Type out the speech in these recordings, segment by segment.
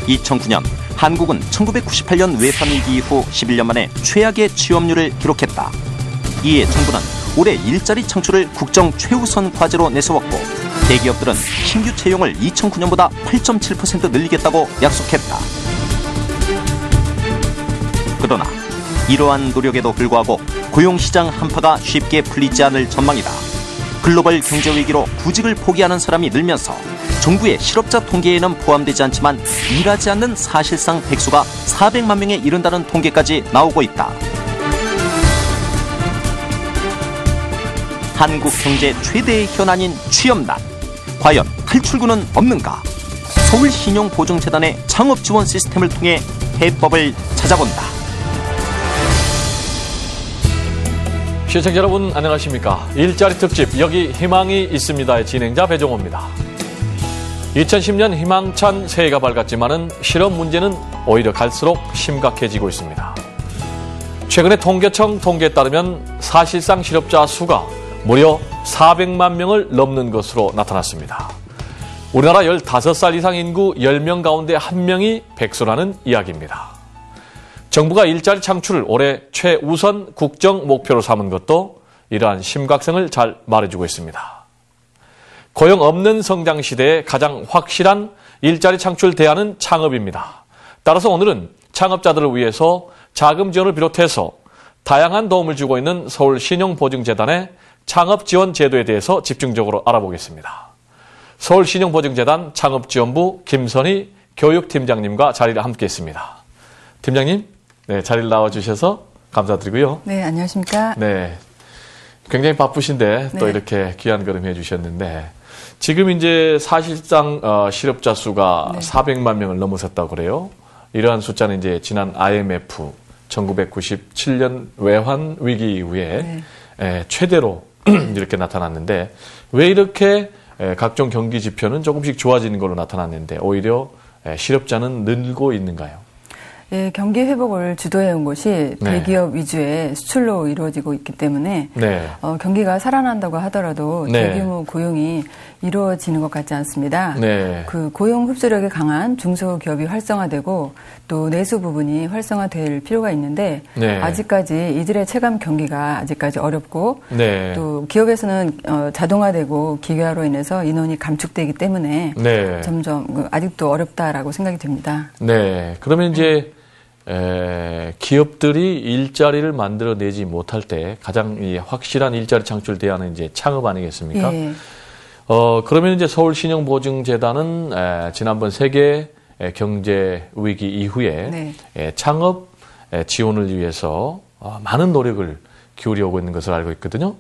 2009년 한국은 1998년 외환위기 이후 11년 만에 최악의 취업률을 기록했다. 이에 정부는 올해 일자리 창출을 국정 최우선 과제로 내세웠고 대기업들은 신규 채용을 2009년보다 8.7% 늘리겠다고 약속했다. 그러나 이러한 노력에도 불구하고 고용시장 한파가 쉽게 풀리지 않을 전망이다. 글로벌 경제 위기로 구직을 포기하는 사람이 늘면서 정부의 실업자 통계에는 포함되지 않지만 일하지 않는 사실상 백수가 400만 명에 이른다는 통계까지 나오고 있다. 한국 경제 최대의 현안인 취업난. 과연 탈출구는 없는가? 서울신용보증재단의 창업지원 시스템을 통해 해법을 찾아본다. 시청자 여러분 안녕하십니까? 일자리 특집 여기 희망이 있습니다의 진행자 배종호입니다. 2010년 희망찬 새해가 밝았지만은 실업 문제는 오히려 갈수록 심각해지고 있습니다. 최근에 통계청 통계에 따르면 사실상 실업자 수가 무려 400만 명을 넘는 것으로 나타났습니다. 우리나라 15살 이상 인구 10명 가운데 1명이 백수라는 이야기입니다. 정부가 일자리 창출을 올해 최우선 국정 목표로 삼은 것도 이러한 심각성을 잘 말해주고 있습니다. 고용 없는 성장 시대에 가장 확실한 일자리 창출 대안은 창업입니다. 따라서 오늘은 창업자들을 위해서 자금 지원을 비롯해서 다양한 도움을 주고 있는 서울신용보증재단의 창업지원 제도에 대해서 집중적으로 알아보겠습니다. 서울신용보증재단 창업지원부 김선희 교육팀장님과 자리를 함께했습니다. 팀장님, 네, 자리를 나와주셔서 감사드리고요. 네, 안녕하십니까? 네, 굉장히 바쁘신데 또 네. 이렇게 귀한 걸음 해주셨는데 지금 이제 사실상 실업자 수가 네. 400만 명을 넘어섰다고 그래요. 이러한 숫자는 이제 지난 IMF 1997년 외환 위기 이후에 최대로 이렇게 나타났는데 왜 이렇게 각종 경기 지표는 조금씩 좋아지는 걸로 나타났는데 오히려 실업자는 늘고 있는가요? 예, 경기 회복을 주도해온 곳이 대기업 위주의 수출로 이루어지고 있기 때문에 경기가 살아난다고 하더라도 대규모 고용이 이루어지는 것 같지 않습니다. 그 고용 흡수력이 강한 중소기업이 활성화되고 또 내수 부분이 활성화될 필요가 있는데 아직까지 이들의 체감 경기가 아직까지 어렵고 또 기업에서는 자동화되고 기계화로 인해서 인원이 감축되기 때문에 점점 아직도 어렵다라고 생각이 됩니다. 네, 그러면 이제 기업들이 일자리를 만들어내지 못할 때 가장 확실한 일자리 창출 대안은 이제 창업 아니겠습니까? 예. 그러면 이제 서울신용보증재단은 지난번 세계 경제 위기 이후에 창업 지원을 위해서 많은 노력을 기울여 오고 있는 것을 알고 있거든요.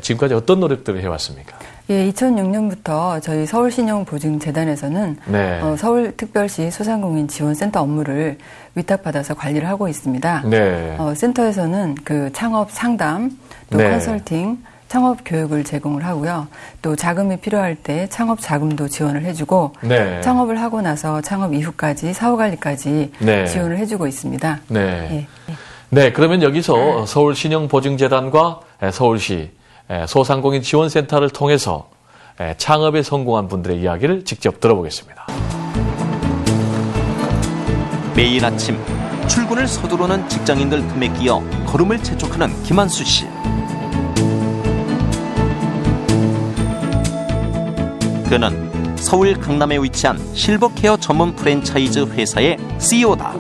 지금까지 어떤 노력들을 해왔습니까? 예, 2006년부터 저희 서울신용보증재단에서는 서울특별시 소상공인 지원센터 업무를 위탁받아서 관리를 하고 있습니다. 센터에서는 그 창업 상담, 또 컨설팅, 창업 교육을 제공을 하고요. 또 자금이 필요할 때 창업 자금도 지원을 해주고 창업을 하고 나서 창업 이후까지 사후 관리까지 지원을 해주고 있습니다. 그러면 여기서 서울신용보증재단과 서울시 소상공인 지원센터를 통해서 창업에 성공한 분들의 이야기를 직접 들어보겠습니다. 매일 아침 출근을 서두르는 직장인들 틈에 끼어 걸음을 재촉하는 김한수 씨. 그는 서울 강남에 위치한 실버케어 전문 프랜차이즈 회사의 CEO다.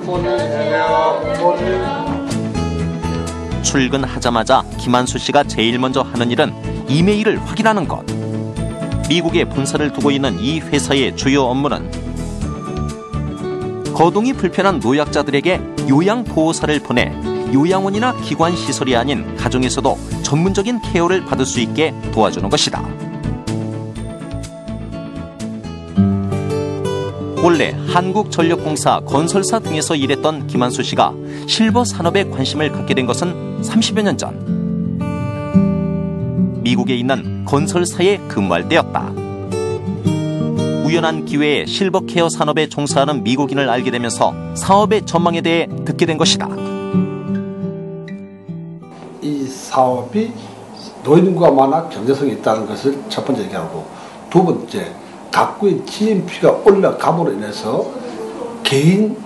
출근하자마자 김한수 씨가 제일 먼저 하는 일은 이메일을 확인하는 것. 미국에 본사를 두고 있는 이 회사의 주요 업무는 거동이 불편한 노약자들에게 요양보호사를 보내 요양원이나 기관시설이 아닌 가정에서도 전문적인 케어를 받을 수 있게 도와주는 것이다. 원래 한국전력공사 건설사 등에서 일했던 김한수 씨가 실버 산업에 관심을 갖게 된 것은 30여 년 전. 미국에 있는 건설사에 근무할 때였다. 우연한 기회에 실버케어 산업에 종사하는 미국인을 알게 되면서 사업의 전망에 대해 듣게 된 것이다. 이 사업이 노인과 많아 경제성이 있다는 것을 첫 번째 얘기하고, 두 번째, 각국의 GNP가 올라감으로 인해서 개인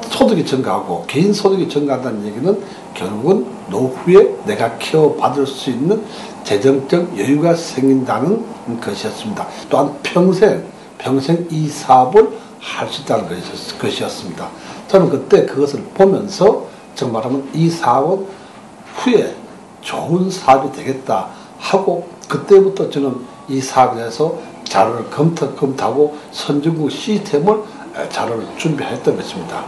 소득이 증가하고 개인 소득이 증가한다는 얘기는 결국은 노후에 내가 케어받을 수 있는 재정적 여유가 생긴다는 것이었습니다. 또한 평생 이 사업을 할 수 있다는 것이었습니다. 저는 그때 그것을 보면서 정말하면 이 사업은 후에 좋은 사업이 되겠다 하고 그때부터 저는 이 사업에 대해서 자료를 검토하고 선진국 시스템을 자료를 준비했던 것입니다.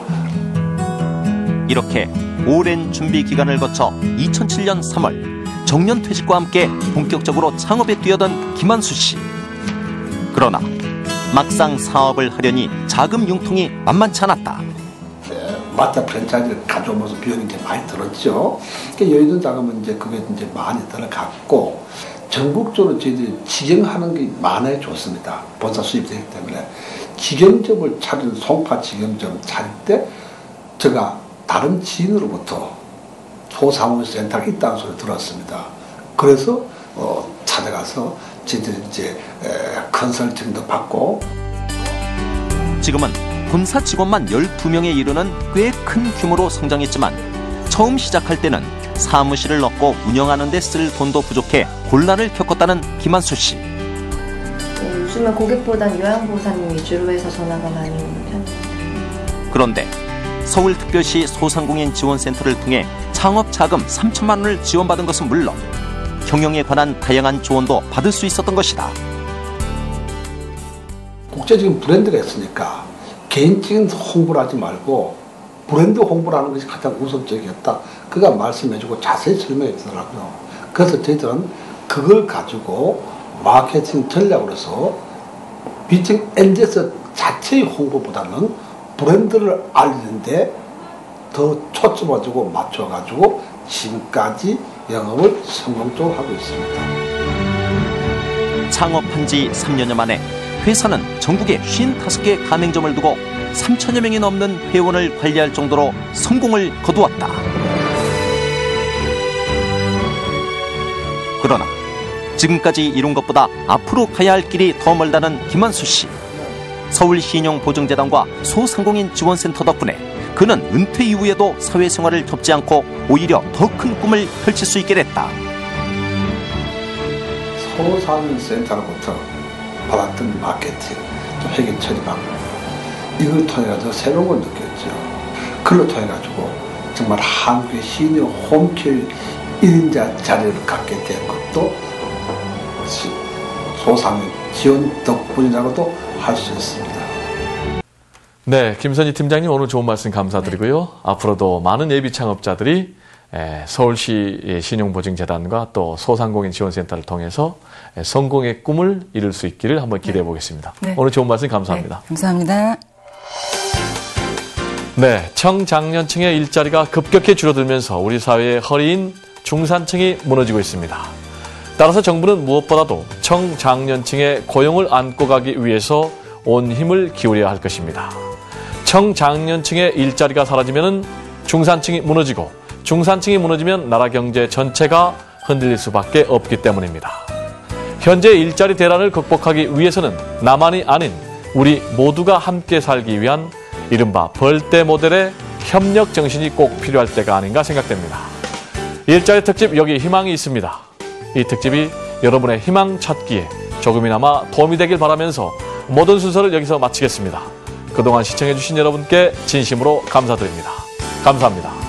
이렇게 오랜 준비 기간을 거쳐 2007년 3월 정년퇴직과 함께 본격적으로 창업에 뛰어든 김한수 씨. 그러나 막상 사업을 하려니 자금 융통이 만만치 않았다. 마스터 프랜차이즈를 가져오면서 비용이 이제 많이 들었죠. 그러니까 여유 있는 자금은 이제 그게 이제 많이 들어갔고 전국적으로 저희들이 직영하는 게 많아요. 좋습니다. 본사 수입이 되기 때문에 직영점을 차린 송파 직영점 차릴 때 제가 다른 지인으로부터 소상공인센터가 있다는 소리를 들었습니다. 그래서 찾아가서 저희들이 이제 컨설팅도 받고. 지금은 본사 직원만 12명에 이르는 꽤 큰 규모로 성장했지만 처음 시작할 때는 사무실을 넣고 운영하는 데 쓸 돈도 부족해 곤란을 겪었다는 김한수 씨. 요즘은 고객보단 요양보호사님 위주로 해서 전화가 많이 오는 편입니다. 그런데 서울특별시 소상공인 지원센터를 통해 창업 자금 3천만 원을 지원받은 것은 물론 경영에 관한 다양한 조언도 받을 수 있었던 것이다. 국제적인 브랜드가 있으니까 개인적인 홍보를 하지 말고 브랜드 홍보를 하는 것이 가장 우선적이었다. 그가 말씀해주고 자세히 설명해 주더라고요. 그래서 저희들은 그걸 가지고 마케팅 전략으로서 비팅 엔젤스 자체의 홍보보다는 브랜드를 알리는데 더 초점을 주고 맞춰가지고 지금까지 영업을 성공적으로 하고 있습니다. 창업한 지 3년여 만에 회사는 전국에 55개 가맹점을 두고 3천여 명이 넘는 회원을 관리할 정도로 성공을 거두었다. 그러나 지금까지 이룬 것보다 앞으로 가야 할 길이 더 멀다는 김한수 씨. 서울신용보증재단과 소상공인 지원센터 덕분에 그는 은퇴 이후에도 사회생활을 접지 않고 오히려 더 큰 꿈을 펼칠 수 있게 됐다. 소상공인센터로부터 받았던 마케팅, 회계 처리방 이걸 통해서 새로운 걸 느꼈죠. 그걸 통해가지고 정말 한국의 시니어 홈케어 1인자 자리를 갖게 된 것도 소상공인 지원 덕분이라고도 할 수 있습니다. 네, 김선희 팀장님 오늘 좋은 말씀 감사드리고요. 앞으로도 많은 예비 창업자들이 서울시 신용보증재단과 또 소상공인 지원센터를 통해서 성공의 꿈을 이룰 수 있기를 한번 기대해 보겠습니다. 네. 오늘 좋은 말씀 감사합니다. 네, 감사합니다. 네, 청장년층의 일자리가 급격히 줄어들면서 우리 사회의 허리인 중산층이 무너지고 있습니다. 따라서 정부는 무엇보다도 청장년층의 고용을 안고 가기 위해서 온 힘을 기울여야 할 것입니다. 청장년층의 일자리가 사라지면 중산층이 무너지고 중산층이 무너지면 나라 경제 전체가 흔들릴 수밖에 없기 때문입니다. 현재 일자리 대란을 극복하기 위해서는 나만이 아닌 우리 모두가 함께 살기 위한 이른바 벌떼 모델의 협력 정신이 꼭 필요할 때가 아닌가 생각됩니다. 일자리 특집 여기 희망이 있습니다. 이 특집이 여러분의 희망 찾기에 조금이나마 도움이 되길 바라면서 모든 순서를 여기서 마치겠습니다. 그동안 시청해주신 여러분께 진심으로 감사드립니다. 감사합니다.